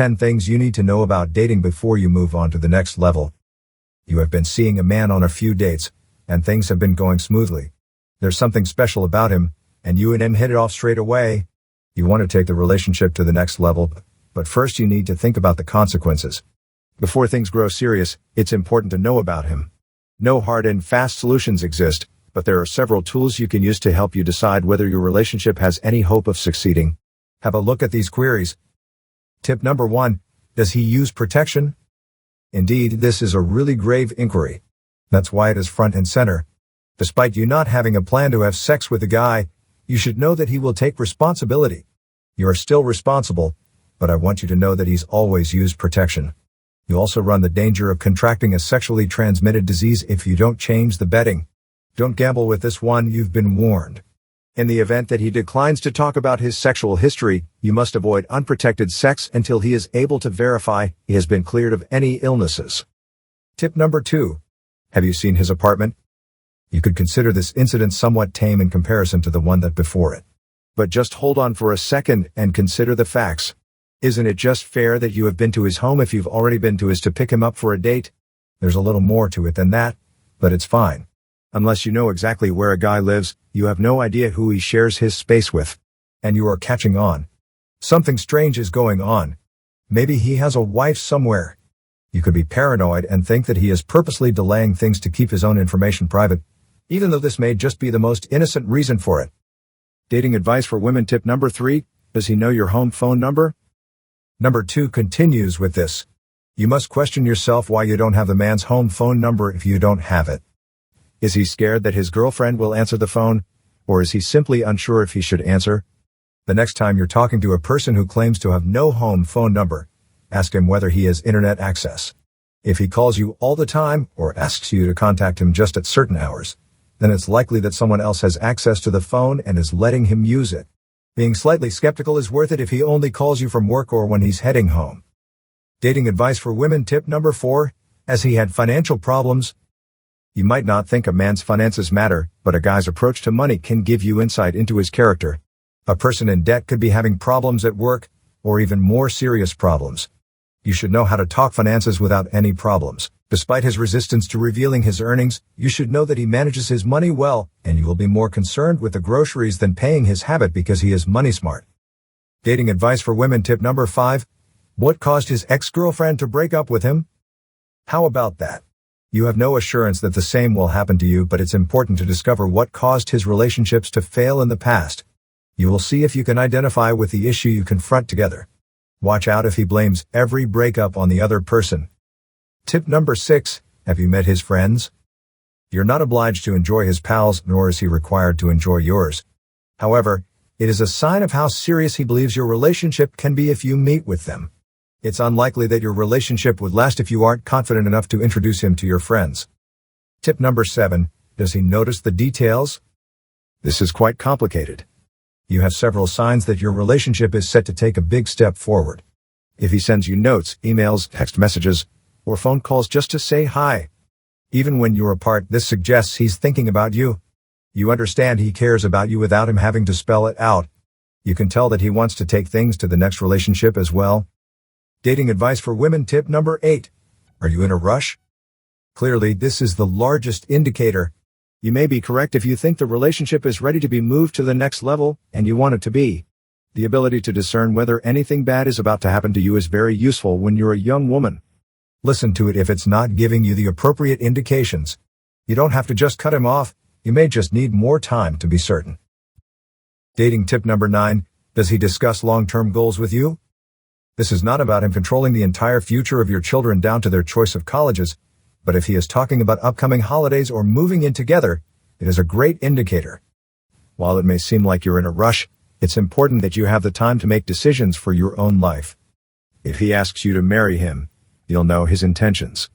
10 things you need to know about dating before you move on to the next level. You have been seeing a man on a few dates, and things have been going smoothly. There's something special about him, and you and him hit it off straight away. You want to take the relationship to the next level, but first you need to think about the consequences. Before things grow serious, it's important to know about him. No hard and fast solutions exist, but there are several tools you can use to help you decide whether your relationship has any hope of succeeding. Have a look at these queries. Tip number 1. Does he use protection? Indeed, this is a really grave inquiry. That's why it is front and center. Despite you not having a plan to have sex with a guy, you should know that he will take responsibility. You are still responsible, but I want you to know that he's always used protection. You also run the danger of contracting a sexually transmitted disease if you don't change the bedding. Don't gamble with this one, you've been warned. In the event that he declines to talk about his sexual history, you must avoid unprotected sex until he is able to verify he has been cleared of any illnesses. Tip number 2. Have you seen his apartment? You could consider this incident somewhat tame in comparison to the one that before it. But just hold on for a second and consider the facts. Isn't it just fair that you have been to his home if you've already been to his to pick him up for a date? There's a little more to it than that, but it's fine. Unless you know exactly where a guy lives, you have no idea who he shares his space with. And you are catching on. Something strange is going on. Maybe he has a wife somewhere. You could be paranoid and think that he is purposely delaying things to keep his own information private, even though this may just be the most innocent reason for it. Dating advice for women tip number 3. Does he know your home phone number? Number 2 continues with this. You must question yourself why you don't have the man's home phone number if you don't have it. Is he scared that his girlfriend will answer the phone? Or is he simply unsure if he should answer? The next time you're talking to a person who claims to have no home phone number, ask him whether he has internet access. If he calls you all the time or asks you to contact him just at certain hours, then it's likely that someone else has access to the phone and is letting him use it. Being slightly skeptical is worth it if he only calls you from work or when he's heading home. Dating advice for women tip number 4. Has he had financial problems? You might not think a man's finances matter, but a guy's approach to money can give you insight into his character. A person in debt could be having problems at work, or even more serious problems. You should know how to talk finances without any problems. Despite his resistance to revealing his earnings, you should know that he manages his money well, and you will be more concerned with the groceries than paying his habit because he is money smart. Dating advice for women tip number 5. What caused his ex-girlfriend to break up with him? How about that? You have no assurance that the same will happen to you, but it's important to discover what caused his relationships to fail in the past. You will see if you can identify with the issue you confront together. Watch out if he blames every breakup on the other person. Tip number 6. Have you met his friends? You're not obliged to enjoy his pals, nor is he required to enjoy yours. However, it is a sign of how serious he believes your relationship can be if you meet with them. It's unlikely that your relationship would last if you aren't confident enough to introduce him to your friends. Tip number 7. Does he notice the details? This is quite complicated. You have several signs that your relationship is set to take a big step forward. If he sends you notes, emails, text messages, or phone calls just to say hi, even when you're apart, this suggests he's thinking about you. You understand he cares about you without him having to spell it out. You can tell that he wants to take things to the next relationship as well. Dating advice for women tip number 8. Are you in a rush? Clearly, this is the largest indicator. You may be correct if you think the relationship is ready to be moved to the next level, and you want it to be. The ability to discern whether anything bad is about to happen to you is very useful when you're a young woman. Listen to it if it's not giving you the appropriate indications. You don't have to just cut him off, you may just need more time to be certain. Dating tip number 9. Does he discuss long-term goals with you? This is not about him controlling the entire future of your children down to their choice of colleges, but if he is talking about upcoming holidays or moving in together, it is a great indicator. While it may seem like you're in a rush, it's important that you have the time to make decisions for your own life. If he asks you to marry him, you'll know his intentions.